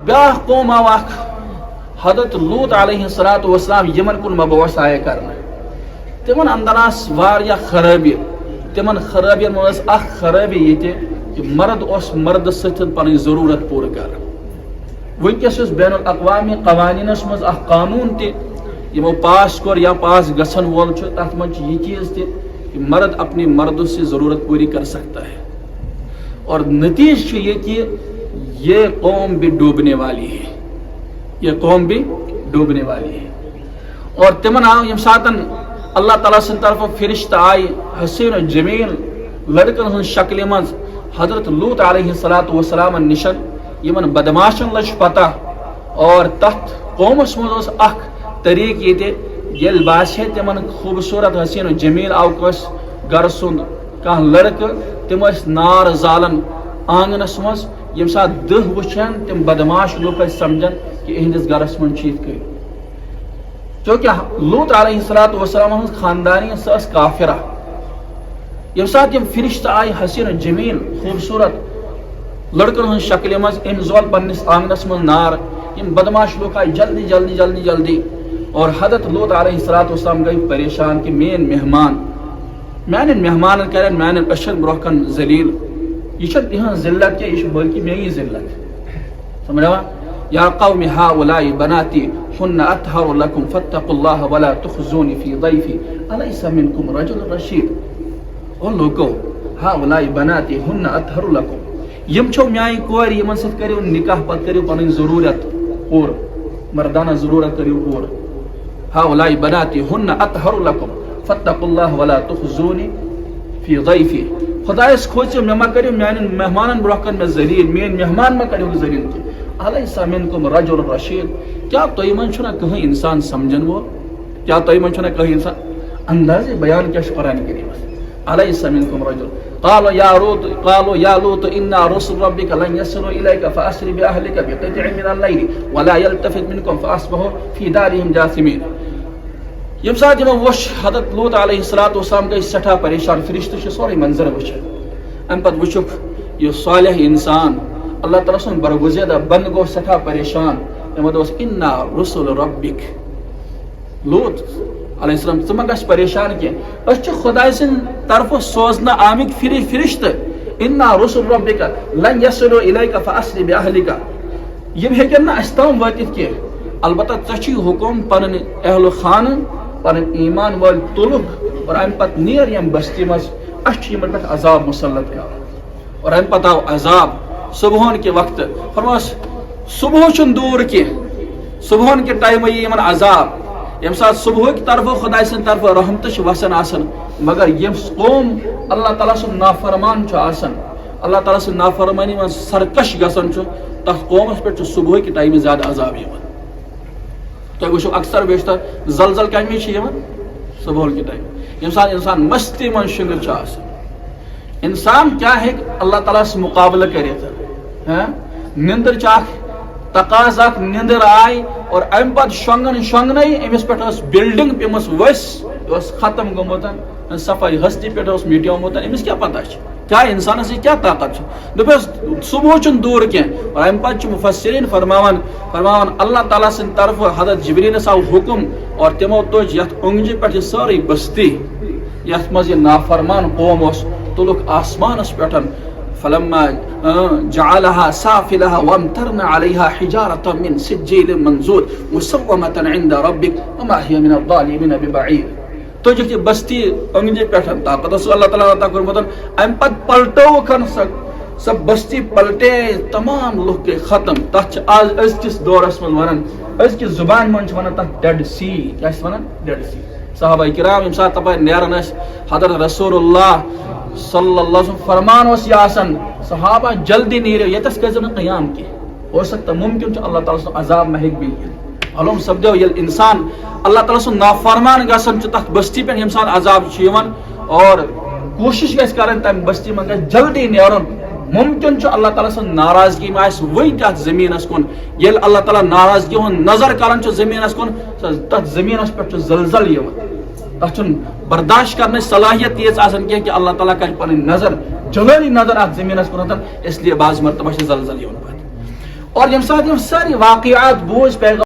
بیاکھ قوم آو اکھ حضرت لوط علیہ السلام یمن کن مبعوث آئے کرنا تمن اندر آس واریاہ خرابی تمن خرابین من اخ خرابی یہ کہ مرد اس مرد ستن پن ضرورت پور کر ونکس بین الاقوامی قوانینس مز اخ قانون تہ یمو پاس کور یا پاس گھن وول تر من یہ چیز تہ کہ مرد اپنی مردوں سے ضرورت پوری کر سکتا ہے اور نتیج یہ کہ یہ قوم بھی ڈوبنے والی ہے یہ قوم بھی ڈوبنے والی ہے اور تمن آو یم ساتن اللہ تعالیٰ سن طرف فرشتہ آئی حسین و جمیل لڑکن ہن شکل من حضرت لوط علیہ السلام نشن یمن بدماشن لج پتہ اور تحت قومس مز اخ طریق یہ یل باسے تمن خوبصورت حسین و جمیل آو کس گر سند کان لڑکہ تم نار زالن آنگنس مز یم سات دہ وچھن تم بدماش لوگ سمجھن کہ اہندس گرس من چیت کر چونکہ لوط علیہ السلام ہن خاندانی سس کافرہ یم سات یم فرشتہ آئی حسین و جمیل خوبصورت لڑکن ہن شکل مز ام زول پنس آنگنس من نار یم بدماش لوگ آئی جلدی جلدی جلدی جلدی اور حضرت لوط علیہ السلام گئی پریشان کہ مین مہمان میان مہمان کرن میان اشن برکن ذلیل یہ تہن ذلت کیا یہ بلکہ میری ذلت سمجھا یا قوم هؤلاء بناتی هن اطهر لكم فاتقوا الله ولا تخزوني في ضيفي اليس منكم رجل رشيد او لوگو هؤلاء بناتی هن اطهر لكم یم چھو میائی کور یمن ست کریو نکاح پت کریو پنن ضرورت اور مردانہ ضرورت کریو اور هؤلاء بناتی هن اطهر لكم فاتقوا الله ولا تخزوني في ضيفي خدا اس کھوچو میں ما کریو میان مہمانن برکن میں ذلیل مین مہمان ما کریو ذلیل کی الیس منکم رجل رشید کیا تو من چھنا کہیں انسان سمجھن وہ کیا تو من چھنا کہیں انسان انداز بیان کیا قرآن کریم الیس منکم رجل قالوا یا لوط انا رسل ربك لن يصلوا اليك فاسر باهلك بقطع من الليل ولا يلتفت منكم فاصبحوا في دارهم جاثمين یم سات یم وش حضرت لوط علیہ السلام گئی سٹھا پریشان فرشتہ سوری منظر وچ ام پت وچک یہ صالح انسان اللہ تعالیٰ سن برگزیدہ بند گو سٹھا پریشان دوس انا رسول ربک لوط علیہ السلام ثم گش پریشان کی اس خدا سن طرف سوزنا آمد فرشت انا رسول ربک لن يصلوا الیک فاسر باهلک یہ ہیکن نہ استام واتت کی البتہ تچی حکم پنن اہل خان پنن ایمان وال طلب اور ام پت نیر یم بستی مز اچھ یمن پہ عذاب مسلط کر اور ام پتہ عذاب صبحون کے وقت فرماس صبح چن دور کی صبحون کے ٹائم یہ یمن عذاب یم سات صبح کی طرف خدا سن طرف رحمت وسن آسن مگر یم قوم اللہ تعالیٰ سن نافرمان آسن اللہ تعالیٰ سن نافرمانی من سرکش گسن تک قومس پہ صبح کی ٹائم زیادہ عذاب یمن تو وچھو اکثر بیشتر زلزل کمی یمن صبح کی ٹائم یم سات انسان مستی من شنگر آسن انسان کیا ہے اللہ تعالیٰ سے مقابلہ کرے تھا نندر چاک تقاض اخ نندر آئی اور ام پت شونگن شونگن امس پہ بلڈنگ پیمس وس ختم گومت صفائی ہستی پہ مٹیومت امس کیا پتہ کیا انسان سے کیا طاقت دپس صبح چن دور کی اور ام پت مفسرین فرماون اللہ تعالیٰ سن طرف حضرت جبریلس آو حکم اور تمو تج یت اونگجہ پہ ساری بستی یت مز یہ نافرمان قوم اس تلک آسمانس پہ فلما جعلها سافلها وامطرنا عليها حجارة من سجيل منضود مسومة عند ربك وما هي من الظالمين ببعيد تو جو بستی انگجے پیٹھن طاقت اس اللہ تعالیٰ عطا کرمتن ام پت پلٹو کھن سب بستی پلٹے تمام لوگ کے ختم تچ آج از کس دورس من ونن از کس زبان من ونن تک ڈیڈ سی کیا ونن ڈیڈ سی صحابہ کرام یم سات تپا نیرن حضرت رسول اللہ صلی اللہ علیہ وسلم فرمان وس یاسن صحابہ جلدی نیرو یتس کزن قیام کی ہو سکتا ممکن چھ اللہ تعالیٰ عذاب محک بھی علوم سبدو یل انسان اللہ تعالیٰ سن نافرمان گسن چھ تک بستی پہ انسان عذاب چیون اور کوشش گیس کرن تم بستی من گیس جلدی نیرن ممکن چھ اللہ تعالیٰ سن ناراضگی میں آئیس وہی تحت زمین اس کن یل اللہ تعالیٰ ناراضگی ہون نظر کرن چھ زمین اس کن تحت زمین اس پر چھ زلزل یون تحت برداشت کرنے صلاحیت یہ آسن کیا کہ اللہ تعالیٰ کا پنی نظر جلالی نظر آت زمین اس کنتن اس لیے بعض مرتبہ سے زلزل یون پاتی اور یم سات یم ساری واقعات بوز پیغام